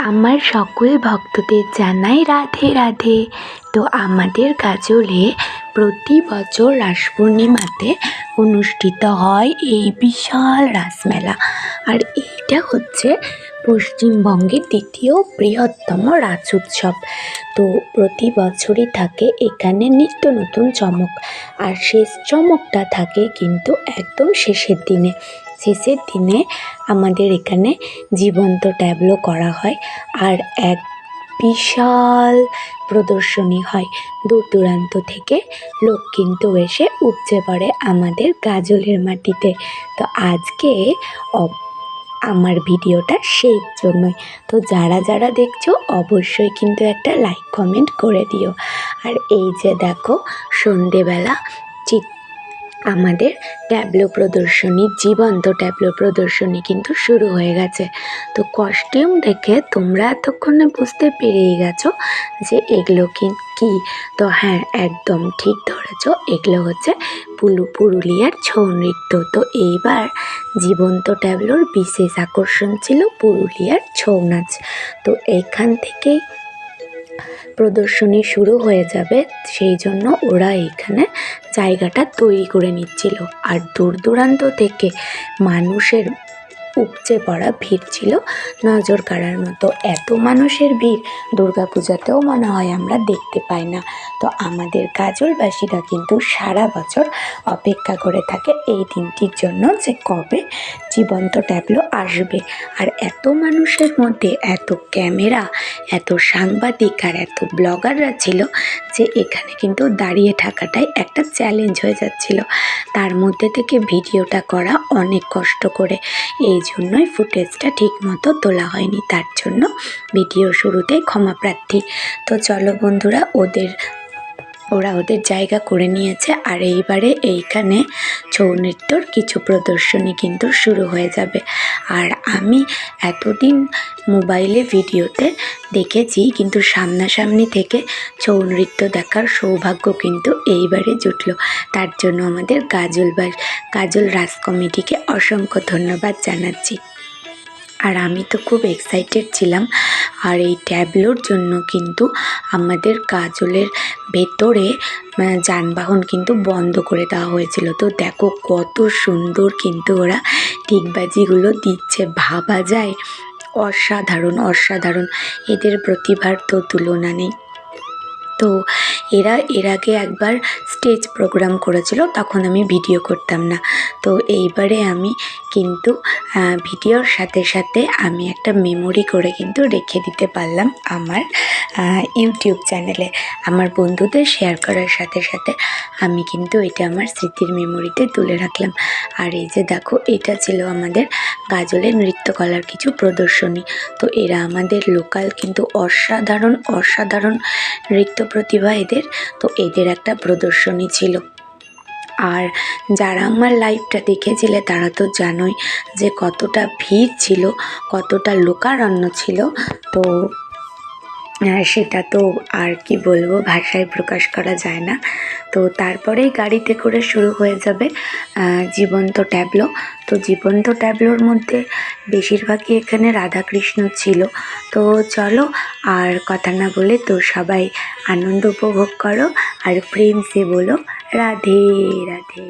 আমার সকল ভক্তদের জানাই রাধে রাধে। তো আমাদের গাজলে প্রতি বছর রাস পূর্ণিমাতে অনুষ্ঠিত হয় এই বিশাল রাসমেলা। আর এইটা হচ্ছে পশ্চিমবঙ্গের দ্বিতীয় বৃহত্তম রাস উৎসব। তো প্রতি বছরই থাকে এখানে নিত্য নতুন চমক, আর শেষ চমকটা থাকে কিন্তু একদম শেষের দিনে। শেষের দিনে আমাদের এখানে জীবন্ত ট্যাবলো করা হয়, আর এক বিশাল প্রদর্শনী হয়। দূর দূরান্ত থেকে লোক কিন্তু এসে উপচে পড়ে আমাদের গাজলের মাটিতে। তো আজকে আমার ভিডিওটা সেই জন্যই। তো যারা যারা দেখছো অবশ্যই কিন্তু একটা লাইক কমেন্ট করে দিও। আর এই যে দেখো, সন্ধেবেলা আমাদের ট্যাবলো প্রদর্শনী, জীবন্ত ট্যাবলো প্রদর্শনী কিন্তু শুরু হয়ে গেছে। তো কস্টিউম দেখে তোমরা এতক্ষণে বুঝতে পেরেই গেছো যে এগুলো কি। তো হ্যাঁ, একদম ঠিক ধরেছ, এগুলো হচ্ছে পুরুলিয়ার ছৌ নৃত্য। তো এইবার জীবন্ত ট্যাবলোর বিশেষ আকর্ষণ ছিল পুরুলিয়ার ছৌ নাচ। তো এইখান থেকেই প্রদর্শনী শুরু হয়ে যাবে, সেই জন্য ওরা এইখানে জায়গাটা তৈরি করে নিচ্ছিল। আর দূর দূরান্ত থেকে মানুষের উপচে পড়া ভিড় ছিল নজর কাড়ার মতো। এত মানুষের ভিড় দুর্গাপূজাতেও মনে হয় আমরা দেখতে পাই না। তো আমাদের গাজলবাসীরা কিন্তু সারা বছর অপেক্ষা করে থাকে এই দিনটির জন্য, যে কবে জীবন্ত ট্যাবলো আসবে। আর এত মানুষের মধ্যে এত ক্যামেরা, এত সাংবাদিক আর এত ব্লগাররা ছিল যে এখানে কিন্তু দাঁড়িয়ে থাকাটাই একটা চ্যালেঞ্জ হয়ে যাচ্ছিল। তার মধ্যে থেকে ভিডিওটা করা অনেক কষ্ট করে, এই জন্যই ফুটেজটা ঠিক মতো তোলা হয়নি। তার জন্য ভিডিও শুরুতেই ক্ষমা প্রার্থী। তো চলো বন্ধুরা, ওরা ওদের জায়গা করে নিয়েছে। আর এইবারে এইখানে ছৌ নৃত্যর কিছু প্রদর্শনী কিন্তু শুরু হয়ে যাবে। আর আমি এতদিন মোবাইলে ভিডিওতে দেখেছি, কিন্তু সামনাসামনি থেকে ছৌ নৃত্য দেখার সৌভাগ্য কিন্তু এইবারে জুটলো। তার জন্য আমাদের গাজল রাস কমিটিকে অসংখ্য ধন্যবাদ জানাচ্ছি। আর আমি তো খুব এক্সাইটেড ছিলাম। আর এই ট্যাবলোর জন্য কিন্তু আমাদের গাজলের ভেতরে যানবাহন কিন্তু বন্ধ করে দেওয়া হয়েছিল। তো দেখো কত সুন্দর কিন্তু ওরা ঠিকবাজিগুলো দিচ্ছে, ভাবা যায় অসাধারণ অসাধারণ। এদের প্রতিভার তো তুলনা নেই। তো এর আগে একবার স্টেজ প্রোগ্রাম করেছিল, তখন আমি ভিডিও করতাম না। তো এইবারে আমি কিন্তু ভিডিওর সাথে সাথে আমি একটা মেমোরি করে কিন্তু রেখে দিতে পারলাম আমার ইউটিউব চ্যানেলে। আমার বন্ধুদের শেয়ার করার সাথে সাথে আমি কিন্তু এটা আমার স্মৃতির মেমোরিতে তুলে রাখলাম। আর এই যে দেখো, এটা ছিল আমাদের গাজলের নৃত্যকলার কিছু প্রদর্শনী। তো এরা আমাদের লোকাল কিন্তু অসাধারণ অসাধারণ নৃত্য প্রতিভা এদের। তো এদের একটা প্রদর্শনী ছিল। আর যারা আমার লাইভটা দেখেছিলে তারা তো জানোই যে কতটা ভিড় ছিল, কতটা লোকারণ্য ছিল। তো সেটা তো আর কি বলবো, ভাষায় প্রকাশ করা যায় না। তো তারপরেই গাড়িতে করে শুরু হয়ে যাবে জীবন্ত ট্যাবলো। তো জীবন্ত ট্যাবলোর মধ্যে বেশিরভাগই এখানে রাধাকৃষ্ণ ছিল। তো চলো আর কথা না বলে, তো সবাই আনন্দ উপভোগ করো আর প্রেম সে বলো রাধে রাধে।